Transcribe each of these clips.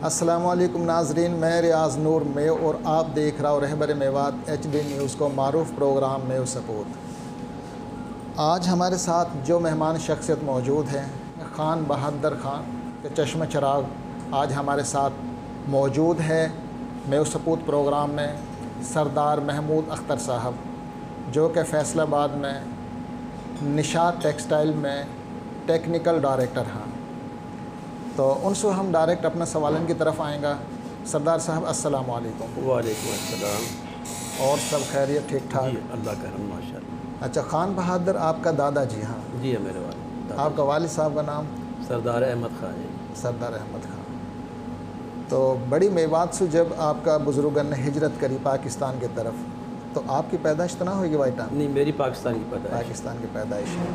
अस्सलामुअलैकुम नाजरीन, मैं रियाज नूर मेव और आप देख रहा हूँ रहबर मेवात HD न्यूज़ को मारूफ प्रोग्राम मेव सपूत। आज हमारे साथ जो मेहमान शख्सियत मौजूद हैं, ख़ान बहादुर ख़ान के चश्म चिराग आज हमारे साथ मौजूद है मेव सपूत प्रोग्राम में। सरदार महमूद अख्तर साहब जो कि फैसलाबाद में निशात टेक्सटाइल में टेक्निकल डायरेक्टर हैं, तो उनसे हम डायरेक्ट अपना सवालन की तरफ आएंगे। सरदार साहब अस्सलाम वालेकुम। वालेकुम अस्सलाम। और सब खैरियत ठीक ठाक? जी अल्लाह का रहम माशाअल्लाह। अच्छा, ख़ान बहादुर आपका दादाजी? हाँ जी है मेरे वाले। आपका वालिद साहब का नाम? सरदार अहमद खान है। सरदार अहमद खान। तो बड़ी मेवात से जब आपका बुजुर्गन ने हिजरत करी पाकिस्तान की तरफ, तो आपकी पैदाइश तो ना होगी भाई टाइम? नहीं, मेरी पाकिस्तान की पैदाइश। पाकिस्तान की पैदाइश है।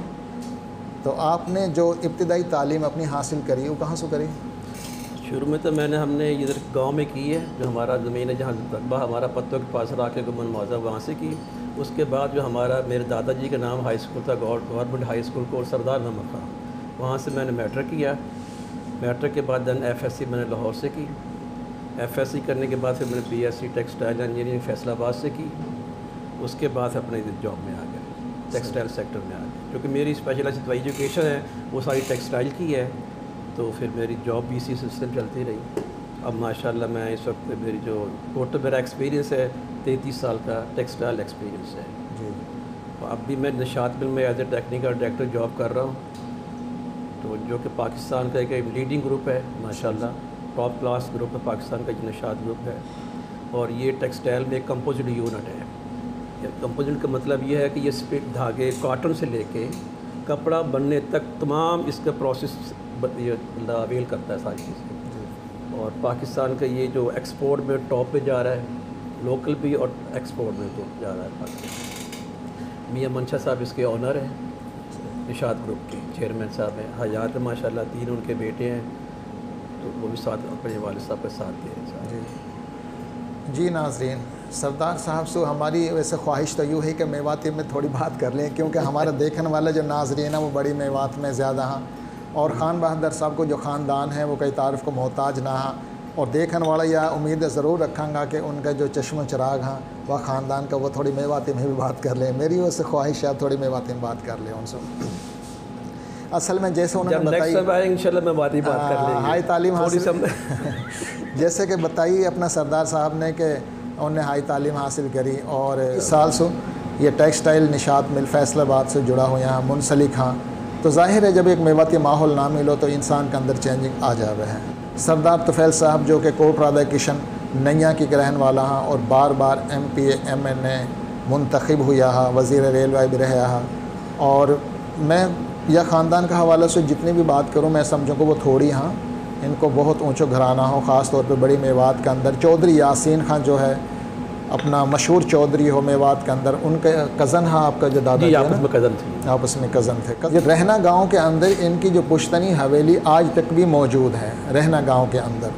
तो आपने जो इब्तिदाई तालीम अपनी हासिल करी वो कहाँ से करी? शुरू में तो हमने इधर गांव में की है, जो हमारा ज़मीन है, जहाँ रकबा हमारा पत्तों के पास राके गुमन मौजा, वहाँ से की। उसके बाद जो हमारा मेरे दादाजी का नाम हाई स्कूल था, गवर्नमेंट हाई स्कूल को, सरदार महमूद खान, वहाँ से मैंने मैट्रिक किया। मैट्रिक के बाद दैन FSC मैंने लाहौर से की। FSC करने के बाद फिर मैंने BSc टेक्सटाइल इंजीनियरिंग फैसलाबाद से की। उसके बाद अपने जॉब में आ गए, टेक्सटाइल सेक्टर में आ गए, क्योंकि मेरी स्पेशलाइज्ड एजुकेशन है वो सारी टेक्सटाइल की है। तो फिर मेरी जॉब भी इसी सिस्टम चलती रही। अब माशाल्लाह मैं इस वक्त मेरी जो टोटल मेरा एक्सपीरियंस है 33 साल का टेक्सटाइल एक्सपीरियंस है जी। तो अब भी मैं निशात मिल में as a technical director job कर रहा हूँ, तो जो कि पाकिस्तान का एक लीडिंग ग्रुप है माशाल्लाह, टॉप क्लास ग्रुप है पाकिस्तान का, जो निशात ग्रुप है। और ये टेक्सटाइल में एक कंपोजिट यूनिट है। कंपोजिट का मतलब ये है कि ये स्पिट धागे कॉटन से लेके कपड़ा बनने तक तमाम इसका प्रोसेस ये अवेल करता है सारी चीज़ें। और पाकिस्तान का ये जो एक्सपोर्ट में टॉप पे जा रहा है, लोकल भी और एक्सपोर्ट में तो जा रहा है पाकिस्तान। मियां मंशा साहब इसके ऑनर हैं, निशात ग्रुप के चेयरमैन साहब हैं। हयात माशाल्लाह 3 उनके बेटे हैं, तो वो भी साथ अपने वालिद साहब के साथ दे रहे हैं। जी नाज़रीन, सरदार साहब से हमारी वैसे ख्वाहिश तो यूँ है कि मेवाती में थोड़ी बात कर लें, क्योंकि हमारा देखने वाला जो नाज़रीन है वो बड़ी मेवात में ज़्यादा हैं, और ख़ान बहादुर साहब को जो ख़ानदान है वो कई तारीफ़ को मोहताज ना है। और देखने वाला यह उम्मीद ज़रूर रखांगा कि उनका जो चश्म चिराग हैं वह ख़ानदान का, वो थोड़ी मेवाती में भी बात कर लें। मेरी वैसे ख्वाहिश है थोड़ी मेवाती में बात कर लें उनसे। असल में जैसे उन्होंने बताई, इंशाल्लाह मैं बात कर लेंगे। हाई तालीम हासिल जैसे कि बताइए अपना सरदार साहब ने कि उन्होंने हाई तालीम हासिल करी, और इस साल से ये टेक्सटाइल निशात मिल फैसलाबाद से जुड़ा हुआ यहाँ मुंसलिक हाँ। तो जाहिर है जब एक मेवाती माहौल ना मिलो तो इंसान के अंदर चेंजिंग आ जावे है। सरदार तुफैल साहब जो कि कोट राधा किशन नैया की रहने वाला हाँ, और बार बार MPA MNA मुंतखब हुआ हा, वज़ीर रेलवे भी रहा हा। और मैं यह ख़ानदान का हवाला से जितनी भी बात करूँ मैं समझूँ को वो थोड़ी हाँ, इनको बहुत ऊँचो घराना हो, ख़ास तौर पे बड़ी मेवात के अंदर। चौधरी यासीन खान जो है अपना मशहूर चौधरी हो मेवात के अंदर, उनके कज़न हाँ आपका जो दादा आपस में कज़न थे। आपस में कज़न थे। ये रहना गांव के अंदर इनकी जो पुश्तनी हवेली आज तक भी मौजूद है। रहना गांव के अंदर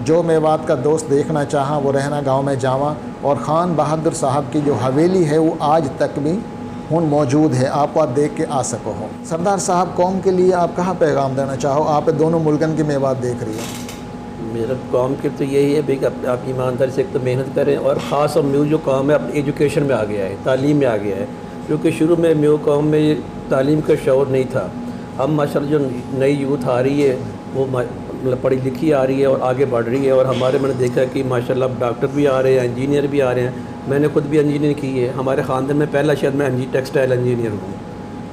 जो मेवात का दोस्त देखना चाहा वो रहना गांव में जावा, और ख़ान बहादुर साहब की जो हवेली है वो आज तक भी हुन मौजूद है, आपको आप देख के आ सको हो। सरदार साहब कौम के लिए आप कहाँ पैगाम देना चाहो? आप दोनों मुल्कन की मेवात देख रही हो। मेरा काम के तो यही है भाई कि आप ईमानदारी से एक तो मेहनत करें, और ख़ास और म्यू जो काम है अपनी एजुकेशन में आ गया है, तालीम में आ गया है। क्योंकि शुरू में म्यू काम में ये तालीम का शौर नहीं था। अब माशाल्लाह जो नई यूथ आ रही है वो मतलब पढ़ी लिखी आ रही है और आगे बढ़ रही है। और हमारे मैंने देखा कि माशाल्लाह डॉक्टर भी आ रहे हैं, इंजीनियर भी आ रहे हैं। मैंने खुद भी इंजीनियर की है। हमारे ख़ानदान में पहला शायद मैं टेक्सटाइल इंजीनियर हूँ,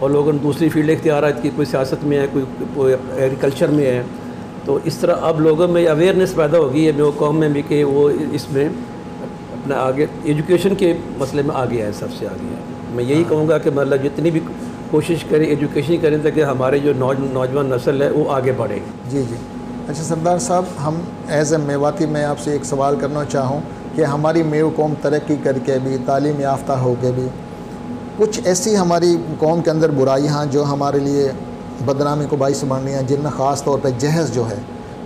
और लोगों ने दूसरी फील्ड इख्तियार की, कोई सियासत में है, कोई एग्रीकल्चर में है। तो इस तरह अब लोगों में अवेयरनेस पैदा हो गई है मेरे कौम में भी कि वो इसमें अपना आगे एजुकेशन के मसले में आ गया है, सबसे आ गया है। मैं यही कहूँगा कि मतलब जितनी भी कोशिश करें एजुकेशन करें ताकि हमारे जो नौजवान नस्ल है वो आगे बढ़े। जी जी। अच्छा सरदार साहब, हम एज़ ए मेवाती मैं आपसे एक सवाल करना चाहूँ कि हमारी मेव कौम तरक्की करके भी, तालीम याफ्ता हो के भी, कुछ ऐसी हमारी कौम के अंदर बुराइयाँ जो हमारे लिए बदनामी को बाइस बन रही हैं, जिनमें ख़ास तौर पर जहेज़ जो है,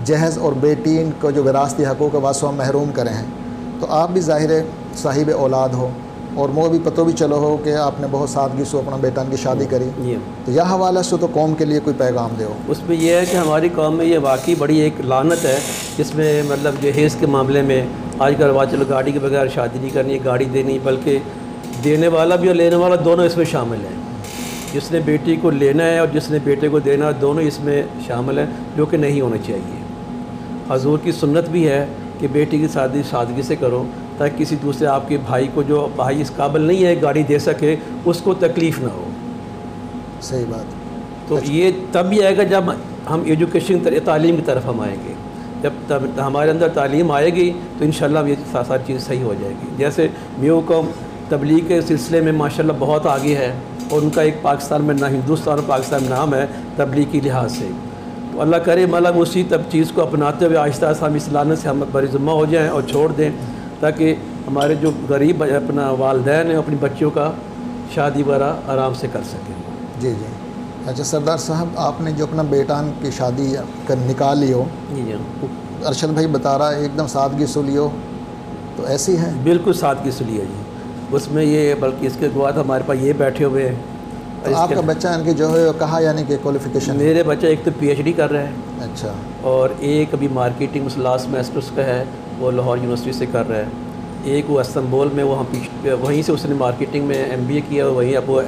जहेज़ और बेटीन को जो विरासती हक़ूक़ वासों महरूम करें हैं। तो आप भी ज़ाहिर साहिब औलाद हो, और मुझे भी पतो भी चलो हो कि आपने बहुत सादगी से अपना बेटन की शादी करी, तो यह हवाला से तो कौम के लिए कोई पैगाम दो। उसमें यह है कि हमारी कौम में ये वाकई बड़ी एक लानत है, जिसमें मतलब जहेज़ के मामले में आजकल रवाज चलो गाड़ी के बगैर शादी नहीं करनी, गाड़ी देनी, बल्कि देने वाला भी और लेने वाला दोनों इसमें शामिल हैं। जिसने बेटी को लेना है और जिसने बेटे को देना है, दोनों इसमें शामिल हैं, जो कि नहीं होना चाहिए। हजूर की सुन्नत भी है कि बेटी की शादी सादगी से करो, ताकि किसी दूसरे आपके भाई को, जो भाई इस काबिल नहीं है गाड़ी दे सके, उसको तकलीफ़ ना हो। सही बात। तो ये तब भी आएगा जब हम एजुकेशन तालीम की तरफ हम आएंगे। जब तब हमारे अंदर तालीम आएगी तो इंशाल्लाह ये सारी चीज़ सही हो जाएगी। जैसे म्यू कौम तबलीग के सिलसिले में माशाल्लाह बहुत आगे है, और उनका एक पाकिस्तान में ना हिंदुस्तान और पाकिस्तान में नाम है तबलीग की लिहाज से। तो अल्लाह करे मतलब उसी तब चीज़ को अपनाते हुए आहिस्ता आहिस्ता हम इस लानत से हम बरिज़ुम्मा हो जाएँ और छोड़ दें, ताकि हमारे जो गरीब अपना वालिदैन हैं अपनी बच्चियों का शादी वगैरह आराम से कर सकें। जी जी। अच्छा सरदार साहब, आपने जो अपना बेटान की शादी कर निकाल लियो, जी जी, अरशद भाई बता रहा है एकदम सादगी से लियो, तो ऐसी है? बिल्कुल सादगी से लिया जी। उसमें ये बल्कि इसके बाद हमारे पास ये बैठे हुए हैं। तो आपका बच्चा इनकी जो है कहा यानी कि क्वालिफिकेशन? मेरे बच्चा एक तो PhD कर रहा है, अच्छा, और एक अभी मार्केटिंग में लास्ट सेमेस्टर का है, वो लाहौर यूनिवर्सिटी से कर रहा है। एक वो इस्तांबुल में वहीं से उसने मार्केटिंग में MBA किया, वहीं अब वो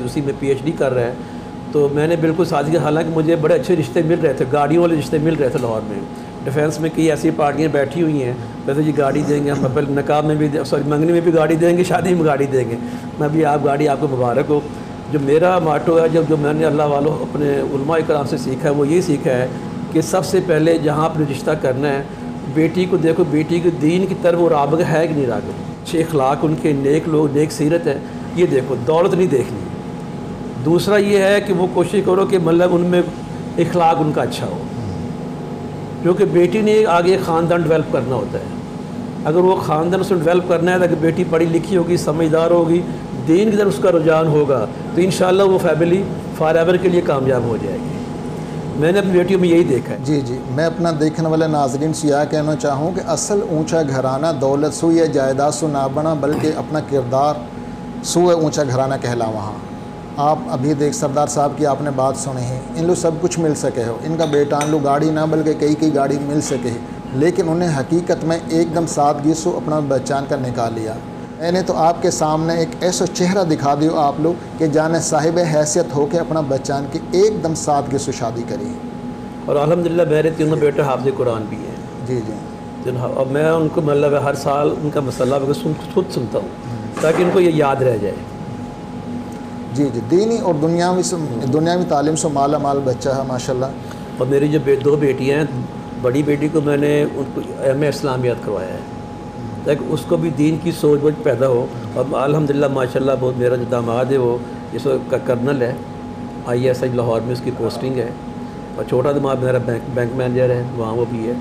उसी में PhD कर रहा है। तो मैंने बिल्कुल सादगी, हालांकि मुझे बड़े अच्छे रिश्ते मिल रहे थे, गाड़ियों वाले रिश्ते मिल रहे थे लाहौर में। डिफेंस में कई ऐसी पार्टियाँ बैठी हुई हैं, वैसे जी गाड़ी देंगे हम, पहले नकाब में भी, सॉरी मंगनी में भी गाड़ी देंगे, शादी में गाड़ी देंगे। मैं भी आप गाड़ी आपको मुबारक हो। जो मेरा माटो है, जो मैंने अल्लाह वालों अपने उलमा इकराम से सीखा है, वो ये सीखा है कि सबसे पहले जहाँ आपने रिश्ता करना है, बेटी को देखो, बेटी के दीन की तरफ वो राग़िब है कि नहीं राग़िब, अच्छे अखलाक उनके, नेक लोग, नेक सीरत है, ये देखो, दौलत नहीं देखनी। दूसरा ये है कि वो कोशिश करो कि मतलब उनमें इखलाक उनका अच्छा हो, क्योंकि बेटी ने आगे ख़ानदान डेवलप करना होता है। अगर वो ख़ानदान उसको डेवलप करना है, तो बेटी पढ़ी लिखी होगी, समझदार होगी, दीन की तरफ उसका रुझान होगा, तो इंशाल्लाह वो फैमिली फॉरएवर के लिए कामयाब हो जाएगी। मैंने अपनी बेटियों में यही देखा है। जी जी। मैं अपना देखने वाले नाजरीन से यह कहना चाहूँ कि असल ऊंचा घराना दौलत सु या जायदाद सु ना बना, बल्कि अपना किरदार सु ऊंचा घराना कहला। वहाँ आप अभी देख सरदार साहब की आपने बात सुनी है, इन लोग सब कुछ मिल सके हो, इनका बेटा इन लोग गाड़ी ना बल्कि कई गाड़ी मिल सके, लेकिन उन्हें हकीकत में एकदम सादगी से अपना बच्चान का निकाल लिया। मैंने तो आपके सामने एक ऐसा चेहरा दिखा दियो आप लोग कि जाने साहिब हैसियत हो के अपना बच्चान की एकदम सादगी से शादी करी। और अल्हम्दुलिल्लाह मेरे तीनों बेटे हाफ़िज़ कुरान भी हैं। जी जी। और मैं उनको मतलब हर साल उनका मसला खुद सुनता हूँ, ताकि उनको ये याद रह जाए। जी जी। दीनी और दुनियावी तालीम से माला माल बच्चा है माशाल्लाह। और मेरी जो दो बेटियाँ हैं, बड़ी बेटी को मैंने उनको MA इस्लामियात करवाया है, ताकि उसको भी दीन की सोच बहुत पैदा हो। और अल्हम्दुलिल्लाह माशाल्लाह बहुत, मेरा जो दामाद है वो इस कर्नल है, ISI लाहौर में उसकी पोस्टिंग है, और छोटा दामाद मेरा बैंक मैनेजर है, वहाँ वो भी है।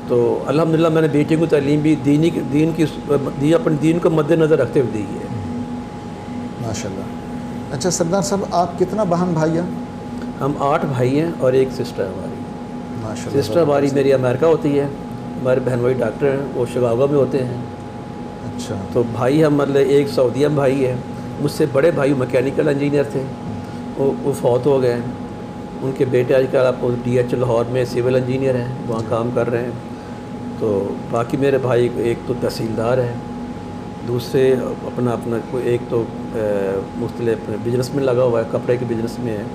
तो अल्हम्दुलिल्लाह मैंने बेटी को तालीम भी अपने दीन को मद्देनज़र रखते हुए दी है माशाल्लाह। अच्छा सरदार साहब, आप कितना बहन भाई हैं? हम 8 भाई हैं और एक सिस्टर है हमारी। माशाल्लाह। सिस्टर हमारी मेरी अमेरिका होती है, हमारे बहन भाई डॉक्टर हैं, वो शिकागो में होते हैं। अच्छा। तो भाई हम मतलब एक सऊदीया में भाई है, मुझसे बड़े भाई मैकेनिकल इंजीनियर थे, वो फौत हो गए। उनके बेटे आजकल आपको DH लाहौर में सिविल इंजीनियर हैं, वहाँ काम कर रहे हैं। तो बाकी मेरे भाई एक तो तहसीलदार है, दूसरे अपना एक तो मुख्तलिफ बिजनेस में लगा हुआ है, कपड़े के बिज़नेस में है।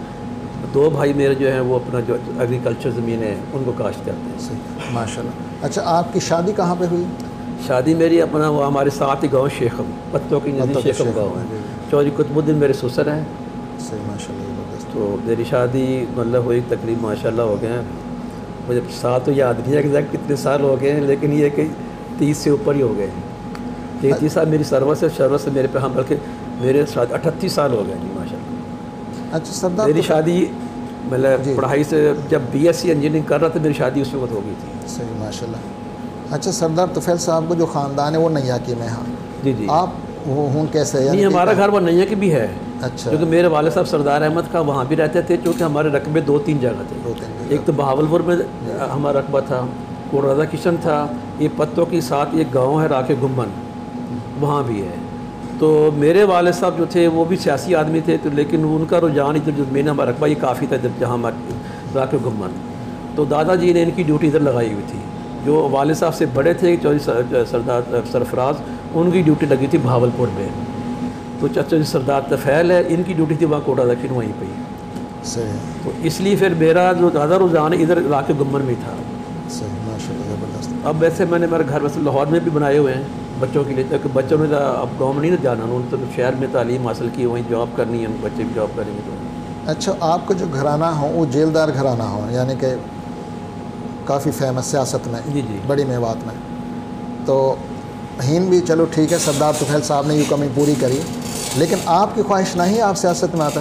2 भाई मेरे जो हैं वो अपना जो एग्रीकल्चर ज़मीन है उनको काश्त करते हैं। सही माशाल्लाह। अच्छा, आपकी शादी कहाँ पे हुई? शादी मेरी अपना वो हमारे साथ ही गाँव शेखम, पत्तों की नज़दीक शेखम गाँव है, चौधरी कुतुबुद्दीन मेरे ससुर हैं। सही माशाल्लाह। तो मेरी शादी मतलब हुई तकरीबन माशाल्लाह हो गए हैं, मुझे साल तो याद नहीं है कि कितने साल हो गए हैं, लेकिन ये कि 30 से ऊपर ही हो गए। 33 साल मेरी शरवत से मेरे पे, हम बल्कि मेरे 38 साल हो गए जी माशाल्लाह। अच्छा सरदार, मेरी शादी मतलब पढ़ाई से जब BSc इंजीनियरिंग कर रहा था, मेरी शादी उस वक्त हो गई थी। सही माशाल्लाह। अच्छा सरदार तुफैल साहब को जो ख़ानदान है वो नैयाकी में है। जी जी। आप वो हूँ कैसे? नहीं, हमारा घर वो नैया की भी है। अच्छा। क्योंकि मेरे वाले साहब सरदार अहमद का वहाँ भी रहते थे, क्योंकि हमारे रकबे 2-3 जगह थे। एक तो बहावलपुर में हमारा रकबा था, कोटराजा किशन था, ये पत्तों के साथ एक गांव है राके गुम्बन, वहाँ भी है। तो मेरे वाले साहब जो थे वो भी सियासी आदमी थे, तो लेकिन उनका रुझान इधर जो मेन हमारा रकबा ये काफ़ी था इधर जहाँ राके गुम्मन। तो दादाजी ने इनकी ड्यूटी इधर लगाई हुई थी। जो वाले साहब से बड़े थे चौधरी सरदार सरफराज, उनकी ड्यूटी लगी थी भावलपुर में। तो चाचा जी सरदार तफ़ैल है, इनकी ड्यूटी थी वहाँ कोटा दक्षिण वहीं पर ही। सही। तो इसलिए फिर मेरा जो ज़्यादा रुझान इधर राके गुम्मन में था। सही, माशाल्लाह, ज़बरदस्त। अब वैसे मैंने मेरे घर वैसे लाहौर में भी बनाए हुए हैं बच्चों के लिए, ताकि बच्चों ने अब गाँव में नहीं ना जाना, उन्होंने तो शहर में तालीम हासिल की, वहीं जॉब करनी है, बच्चे भी जॉब करेंगे। तो अच्छा, आपका जो घराना हो वो जेलदार घराना हो, यानी कि काफ़ी फेमस सियासत में, जी जी, बड़ी मेवात में। तो हिंद भी चलो ठीक है, सरदार तुफैल साहब ने ये कमी पूरी करी, लेकिन आपकी ख्वाहिश नहीं आप सियासत में आता?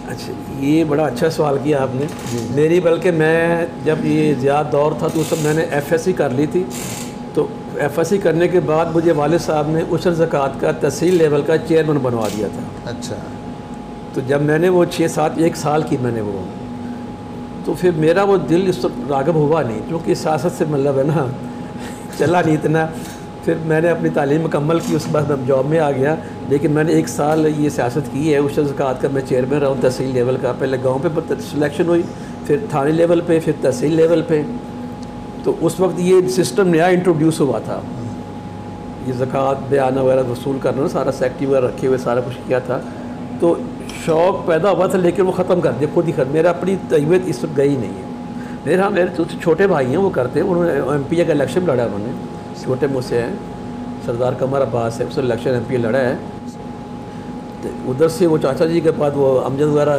अच्छा, ये बड़ा अच्छा सवाल किया आपने। मेरी बल्कि मैं जब ये ज़्यादा दौर था तो उस समय मैंने FSC कर ली थी। तो FSC करने के बाद मुझे वालिद साहब ने उशर ज़कात का तहसील लेवल का चेयरमैन बनवा दिया था। अच्छा। तो जब मैंने वो 6-7 1 साल की मैंने वो, तो फिर मेरा वो दिल इस वक्त राग़िब हुआ नहीं, क्योंकि सियासत से मतलब है ना चला नहीं इतना। फिर मैंने अपनी तालीम मुकम्मल की, उसके बाद मैं जॉब में आ गया। लेकिन मैंने 1 साल ये सियासत की है। उशर ज़कात का मैं चेयरमैन रहा हूँ तहसील लेवल का। पहले गांव पे सिलेक्शन हुई, फिर थाने लेवल पे, फिर तहसील लेवल पे। तो उस वक्त ये सिस्टम नया इंट्रोड्यूस हुआ था, ये ज़कात बयान वगैरह वसूल करना, सारा सेक्रेटरी वगैरह रखे हुए सारा कुछ किया था। तो शौक़ पैदा हुआ था, लेकिन वो ख़त्म कर दिया खुद ही मेरा अपनी तबीयत इस वक्त गई नहीं है। मेरे छोटे भाई हैं, वो करते हैं, उन्होंने MP का इलेक्शन लड़ा, उन्होंने छोटे मुझसे हैं, सरदार कमर अब्बास है, उसने इलेक्शन MP लड़ा है। तो उधर से वो चाचा जी के बाद वो अमजद वगैरह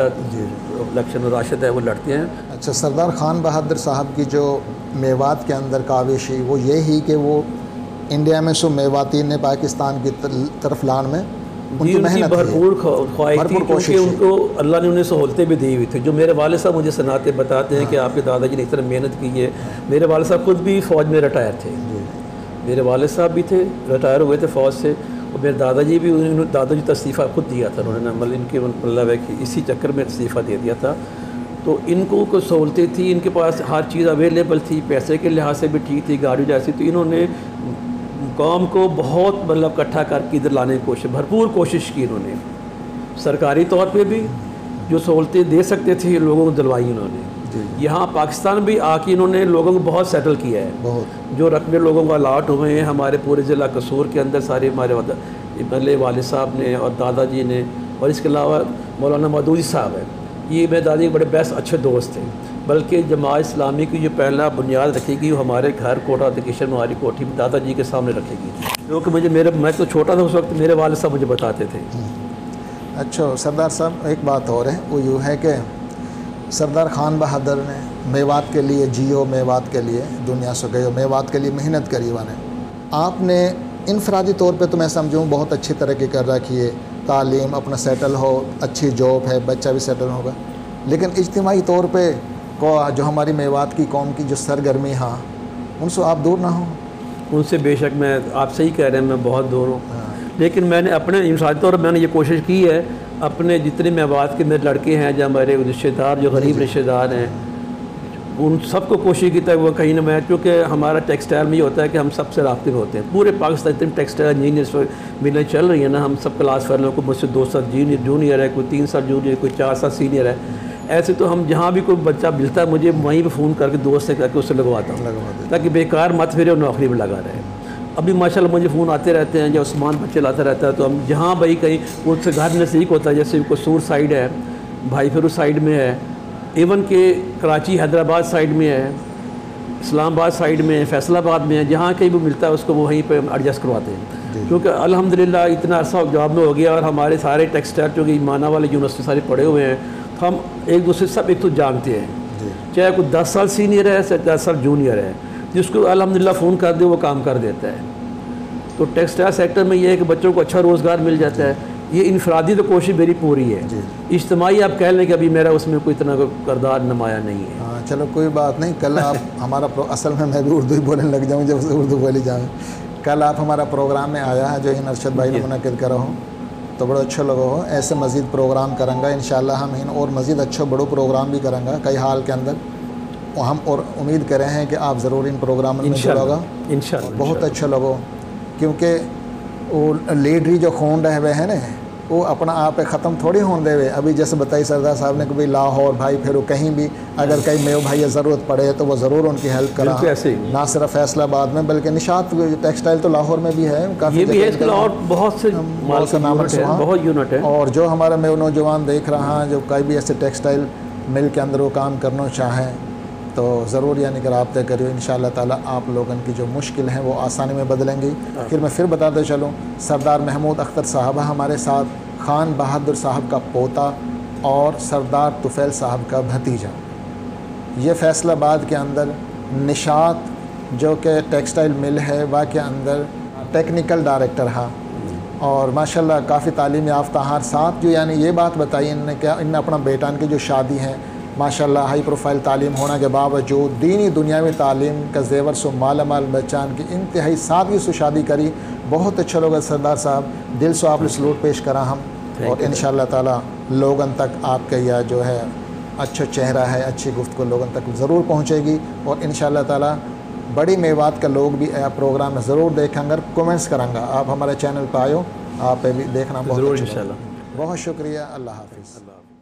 इलेक्शन राशिद है, वो लड़ते हैं। अच्छा, सरदार खान बहादुर साहब की जो मेवात के अंदर काविश वो ये ही कि वो इंडिया में सो मेवाती ने पाकिस्तान की तरफ लान में उनकी मेहनत भरपूर ख्वाहिश थी, क्योंकि उनको अल्लाह ने उन्हें सहूलतें भी दी हुई थी। जो मेरे वाले साहब मुझे सुनाते बताते हैं कि आपके दादाजी ने इस तरह मेहनत की है। मेरे वाले साहब खुद भी फ़ौज में रिटायर थे, मेरे वाले साहब भी थे, रिटायर हुए थे फ़ौज से। और मेरे दादाजी भी, दादाजी तो इस्तीफ़ा खुद दिया था उन्होंने, मतलब इनके मतलब है कि इसी चक्कर में इस्तीफ़ा दे दिया था। तो इनको कुछ सहूलतें थी, इनके पास हर चीज़ अवेलेबल थी, पैसे के लिहाज से भी ठीक थी, गाड़ी जैसी। तो इन्होंने कौम को बहुत मतलब इकट्ठा करके इधर लाने की कोशिश, भरपूर कोशिश की इन्होंने। सरकारी तौर पे भी जो सहूलतें दे सकते थे लोगों को दिलवाई इन्होंने। यहाँ पाकिस्तान भी आके इन्होंने लोगों को बहुत सेटल किया है, बहुत। जो रकबे लोगों को अलाट हुए हैं हमारे पूरे ज़िला कसूर के अंदर, सारे हमारे वालिद साहब ने और दादाजी ने, और इसके अलावा मौलाना मदूदी साहब हैं, ये मेरे दादी के बड़े बेस्ट अच्छे दोस्त थे। बल्कि जमात इस्लामी की जो पहला बुनियाद रखेगी वो हमारे घर कोटा किशन हमारी कोठी दादाजी के सामने रखेगी, क्योंकि मैं तो छोटा था उस वक्त, मेरे वालिद साहब मुझे बताते थे। अच्छा सरदार साहब, एक बात और है, वो यूँ है कि सरदार खान बहादुर ने मेवात के लिए जियो, मेवात के लिए दुनिया से गए, मेवात के लिए मेहनत करी वाने। आपने इनफरादी तौर पे तो मैं समझूँ बहुत अच्छी तरक्की कर रखी है, तालीम, अपना सेटल हो, अच्छी जॉब है, बच्चा भी सेटल होगा। लेकिन इज्तिमाई तौर पे जो हमारी मेवात की कौम की जो सरगर्मी हाँ, उनसे आप दूर ना हो? उनसे बेशक मैं, आप सही कह रहे हैं, मैं बहुत दूर हूँ। लेकिन मैंने अपने इंसानी तौर पर मैंने ये कोशिश की है, अपने जितने मेवात के मेरे लड़के हैं, जो हमारे रिश्तेदार, जो गरीब रिश्तेदार हैं, उन सबको कोशिश की था वो कहीं ना मैं, क्योंकि हमारा टेक्सटाइल में ये होता है कि हम सबसे राब्ते में होते हैं पूरे पाकिस्तान। इतने टेक्सटाइल इंजीनियर्स मिलें चल रही है ना, हम सब क्लास फेलो को, मुझसे 2 साल जूनियर है, कोई 3 साल जूनियर, कोई 4 साल सीनियर है। ऐसे तो हम जहाँ भी कोई बच्चा मिलता है मुझे वहीं पे फ़ोन करके दोस्त से करके उससे लगवाता हूँ, ताकि बेकार मत फिरे और नौकरी में लगा रहे। अभी माशाल्लाह मुझे फ़ोन आते रहते हैं, जब उस्मान बच्चे लाता रहता है, तो हम जहाँ भाई कहीं उससे घर नज़दीक होता है, जैसे कसूर साइड है, भाई फिर साइड में है, इवन के कराची हैदराबाद साइड में है, इस्लामाबाद साइड में है, फैसलाबाद में है, जहाँ कहीं भी मिलता है उसको वो वहीं पे एडजस्ट करवाते हैं। क्योंकि अल्हम्दुलिल्लाह इतना अर्सा जॉब में हो गया, और हमारे सारे टेक्सटाइल जो कि माना वाले यूनिवर्सिटी सारे पढ़े हुए हैं, तो हम एक दूसरे सब एक तो जानते हैं, चाहे कोई 10 साल सीनियर है, चाहे 10 साल जूनियर है, जिसको अल्हम्दुलिल्लाह फ़ोन कर दे वो काम कर देता है। तो टेक्सटाइल सेक्टर में ये है कि बच्चों को अच्छा रोज़गार मिल जाता है। ये इनफरादी तो कोशिश मेरी पूरी है, इज्तिमाई आप कह लें कि अभी मेरा उसमें कोई इतना किरदार नुमाया नहीं है। हाँ चलो कोई बात नहीं, कल आप हमारा असल में मैं भी उर्दू ही बोलने लग जाऊँ जब उर्दू बोली जाए। कल आप हमारा प्रोग्राम में आया है जो इन अरशद भाई ने मुनक़िद करा हो, तो बड़ा अच्छा लगा हो। ऐसे मज़ीद प्रोग्राम करेंगे इंशाल्लाह, हम इन और मज़ीद अच्छे बड़ो प्रोग्राम भी करेंगे कई हाल के अंदर। हम और उम्मीद कर रहे हैं कि आप ज़रूर इन प्रोग्राम में जुड़ोगा इंशाल्लाह। बहुत अच्छा लगो, क्योंकि वो लीडरी जो खून रहे हुए हैं ना, वो अपना आप ख़त्म थोड़ी होने देवे। अभी जैसे बताई सरदार साहब ने कि भाई लाहौर भाई फिर वो कहीं भी अगर कहीं मेरे भाई ज़रूरत पड़े तो वो ज़रूर उनकी हेल्प करा। ना सिर्फ फैसलाबाद में बल्कि निशात टेक्सटाइल तो लाहौर में भी है, काफ़ी और बहुत से बहुत यूनिट है। और जो हमारा मैं नौजवान देख रहा हैं जो कहीं भी ऐसे टेक्सटाइल मिल के अंदर वो काम करना चाहें तो ज़रूर यानी कि रब्ता करिए। इंशाअल्लाह ताला आप लोगों की जो मुश्किल हैं वो आसानी में बदलेंगी। फिर मैं फिर बताते चलूँ, सरदार महमूद अख्तर साहब हमारे साथ, खान बहादुर साहब का पोता और सरदार तुफ़ैल साहब का भतीजा, ये फैसलाबाद के अंदर निशात जो कि टेक्सटाइल मिल है वह के अंदर टेक्निकल डायरेक्टर हाँ, और माशाल्लाह काफ़ी तालीम याफ्ता हर साथ जो यानी ये बात बताई इनने क्या इनने अपना बेटा की जो शादी है माशाल्लाह हाई प्रोफाइल तालीम होने के बावजूद दीनी दुनियावी तालीम का जेवर सो मालामाल बच्चान की इंतहाई सादगी से शादी करी। बहुत अच्छा लोग सरदार साहब, दिल से आप सलूट पेश करा हम, और इंशाअल्लाह ताला लोगन तक आपका यह जो है अच्छा चेहरा है, अच्छी गुफ्तगू लोगन तक ज़रूर पहुँचेगी। और इंशाअल्लाह ताला बड़ी मेवात का लोग भी प्रोग्राम में ज़रूर देखेंगे, कमेंट्स करांगा। आप हमारे चैनल पर आयो, आप भी देखना बहुत ज़रूर इंशाअल्लाह। बहुत शुक्रिया। अल्लाह हाफ़िज़।